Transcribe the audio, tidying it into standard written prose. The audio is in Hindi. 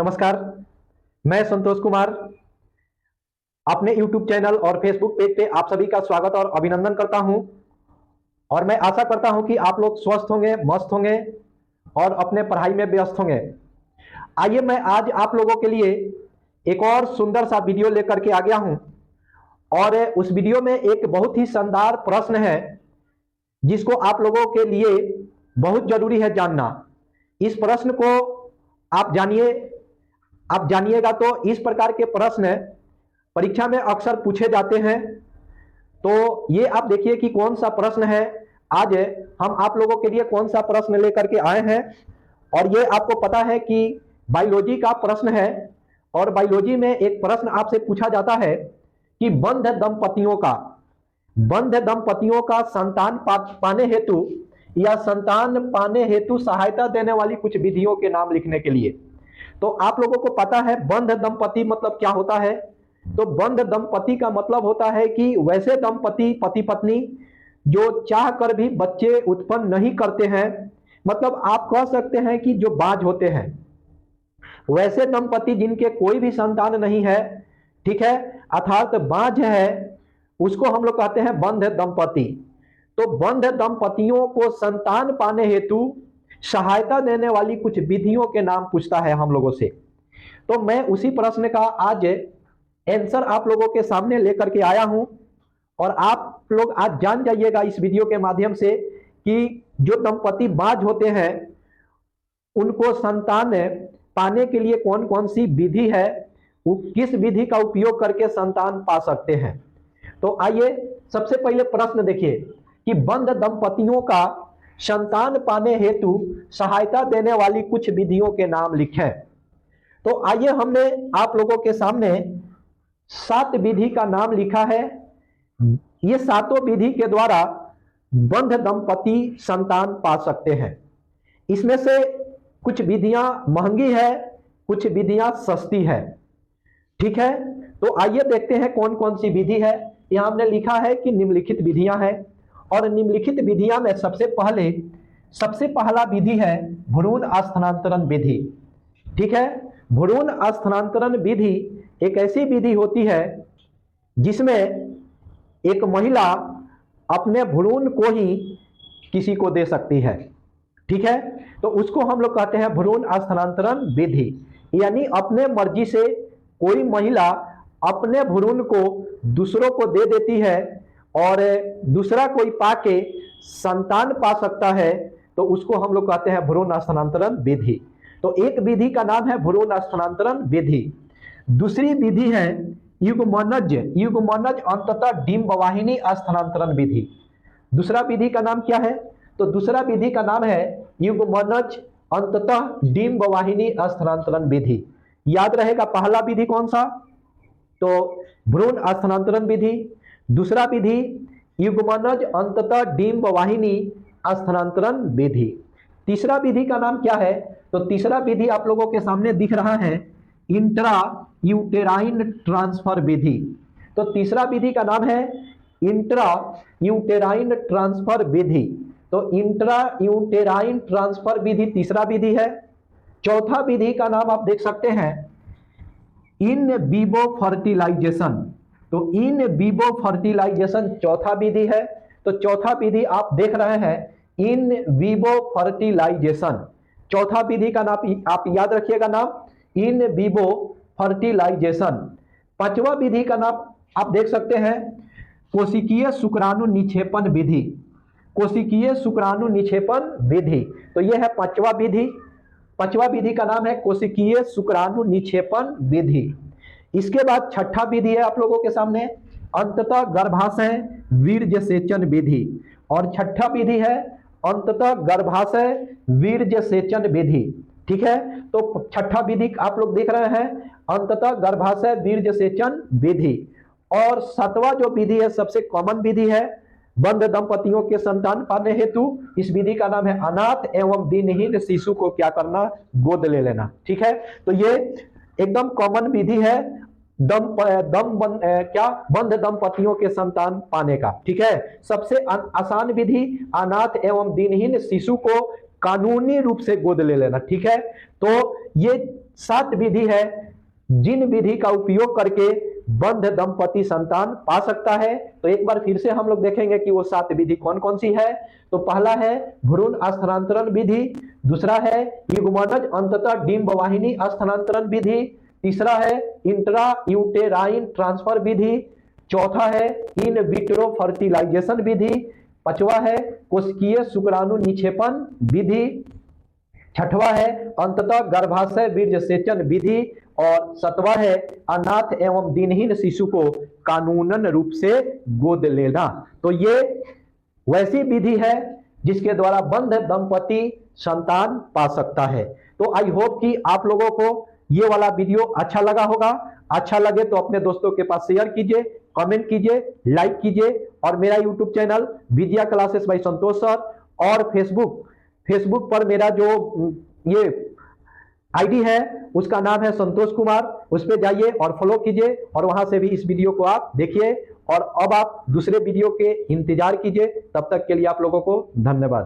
नमस्कार, मैं संतोष कुमार अपने YouTube चैनल और Facebook पेज पे आप सभी का स्वागत और अभिनंदन करता हूं। और मैं आशा करता हूं कि आप लोग स्वस्थ होंगे, मस्त होंगे और अपने पढ़ाई में व्यस्त होंगे। आइए मैं आज आप लोगों के लिए एक और सुंदर सा वीडियो लेकर के आ गया हूं और उस वीडियो में एक बहुत ही शानदार प्रश्न है जिसको आप लोगों के लिए बहुत जरूरी है जानना। इस प्रश्न को आप जानिएगा तो इस प्रकार के प्रश्न परीक्षा में अक्सर पूछे जाते हैं। तो ये आप देखिए कि कौन सा प्रश्न है। आज हम आप लोगों के लिए कौन सा प्रश्न लेकर के आए हैं। और ये आपको पता है कि बायोलॉजी का प्रश्न है और बायोलॉजी में एक प्रश्न आपसे पूछा जाता है कि बंध दंपतियों का संतान पाने हेतु या संतान पाने हेतु सहायता देने वाली कुछ विधियों के नाम लिखने के लिए। तो आप लोगों को पता है बंध दंपति मतलब क्या होता है। तो बंध दंपति का मतलब होता है कि वैसे दंपति पति पत्नी जो चाह कर भी बच्चे उत्पन्न नहीं करते हैं, मतलब आप कह सकते हैं कि जो बाज होते हैं, वैसे दंपति जिनके कोई भी संतान नहीं है, ठीक है, अर्थात बाज है, उसको हम लोग कहते हैं बंध दंपति। तो बंध दंपतियों को संतान पाने हेतु सहायता देने वाली कुछ विधियों के नाम पूछता है हम लोगों से। तो मैं उसी प्रश्न का आज आंसर आप लोगों के सामने लेकर के आया हूं और आप लोग आज जान जाइएगा इस वीडियो के माध्यम से कि जो दंपति बाज होते हैं उनको संतान पाने के लिए कौन कौन सी विधि है, वो किस विधि का उपयोग करके संतान पा सकते हैं। तो आइए सबसे पहले प्रश्न देखिए कि बंध दंपतियों का संतान पाने हेतु सहायता देने वाली कुछ विधियों के नाम लिखें। तो आइए हमने आप लोगों के सामने 7 विधि का नाम लिखा है। ये 7 विधि के द्वारा बंध दंपति संतान पा सकते हैं। इसमें से कुछ विधियां महंगी है, कुछ विधियां सस्ती है, ठीक है। तो आइए देखते हैं कौन कौन सी विधि है। यहां हमने लिखा है कि निम्नलिखित विधियां हैं और निम्नलिखित विधियां में सबसे पहला विधि है भ्रूण स्थानांतरण विधि, ठीक है। भ्रूण स्थानांतरण विधि एक ऐसी विधि होती है जिसमें एक महिला अपने भ्रूण को ही किसी को दे सकती है, ठीक है। तो उसको हम लोग कहते हैं भ्रूण स्थानांतरण विधि। यानी अपने मर्जी से कोई महिला अपने भ्रूण को दूसरों को दे देती है और दूसरा कोई पाके संतान पा सकता है, तो उसको हम लोग कहते हैं भ्रूण स्थानांतरण विधि। तो एक विधि का नाम है भ्रूण स्थानांतरण विधि। दूसरी विधि है युग्मनज अंततः डिंब वाहिनी स्थानांतरण विधि। दूसरा विधि का नाम क्या है? तो दूसरा विधि का नाम है युग्मनज अंततः डिंब वाहिनी स्थानांतरण विधि। याद रहेगा पहला विधि कौन सा? तो भ्रूण स्थानांतरण विधि। दूसरा विधि युग्मनज अंततः डिंब वाहिनी स्थानांतरण विधि। तीसरा विधि का नाम क्या है? तो तीसरा विधि आप लोगों के सामने दिख रहा है इंट्रा यूटेराइन ट्रांसफर विधि। तो तीसरा विधि का नाम है इंट्रा यूटेराइन ट्रांसफर विधि। तो इंट्रा यूटेराइन ट्रांसफर विधि तीसरा विधि है। चौथा विधि का नाम आप देख सकते हैं इन विवो फर्टिलाइजेशन। तो इन विवो फर्टिलाइजेशन चौथा विधि है। तो चौथा विधि आप देख रहे हैं इन विवो फर्टिलाइजेशन। चौथा विधि का नाम आप याद रखिएगा, नाम इन विवो फर्टिलाइजेशन। पांचवा विधि का नाम आप देख सकते हैं कोशिकीय शुक्राणु निक्षेपण विधि। कोशिकीय शुक्राणु निक्षेपण विधि। तो यह है पांचवा विधि। पांचवा विधि का नाम है कोशिकीय शुक्राणु निक्षेपण विधि। इसके बाद छठा विधि है आप लोगों के सामने अंततः गर्भाशय वीर्य सेचन विधि। और छठा विधि है अंततः गर्भाशय वीर्य सेचन विधि, ठीक है। तो छठा विधि आप लोग देख रहे हैं अंततः गर्भाशय वीर्य सेचन विधि। और सातवां जो विधि है सबसे कॉमन विधि है बंध दंपतियों के संतान पाने हेतु। इस विधि का नाम है अनाथ एवं दिनहीन शिशु को क्या करना? गोद ले लेना, ठीक है। तो ये एकदम कॉमन विधि है बंध दंपतियों के संतान पाने का, ठीक है। सबसे आसान विधि अनाथ एवं दिनहीन शिशु को कानूनी रूप से गोद ले लेना, ठीक है। तो ये 7 विधि है जिन विधि का उपयोग करके बंध दंपति संतान पा सकता है। तो एक बार फिर से हम लोग देखेंगे कि वो 7 विधि कौन कौन सी है। तो पहला है भ्रूण स्थानांतरण विधि, दूसरा है युग्मनज अंततः डिंब वाहिनी स्थानांतरण विधि, तीसरा है इंट्रा यूटेराइन ट्रांसफर विधि, चौथा है इन विट्रो फर्टिलाइजेशन विधि, पांचवा है कोशिकीय शुक्राणु निक्षेपण विधि, छठवां है अंततः गर्भाशय वीर्य सेचन विधि, और सातवां है अनाथ एवं दिनहीन शिशु को कानूनन रूप से गोद लेना। तो ये वैसी विधि है जिसके द्वारा बंध दंपति संतान पा सकता है। तो आई होप कि आप लोगों को ये वाला वीडियो अच्छा लगा होगा। अच्छा लगे तो अपने दोस्तों के पास शेयर कीजिए, कमेंट कीजिए, लाइक कीजिए, और मेरा यूट्यूब चैनल विद्या क्लासेस बाय संतोष सर और फेसबुक पर मेरा जो ये आईडी है उसका नाम है संतोष कुमार, उस पर जाइए और फॉलो कीजिए, और वहां से भी इस वीडियो को आप देखिए। और अब आप दूसरे वीडियो के इंतजार कीजिए। तब तक के लिए आप लोगों को धन्यवाद।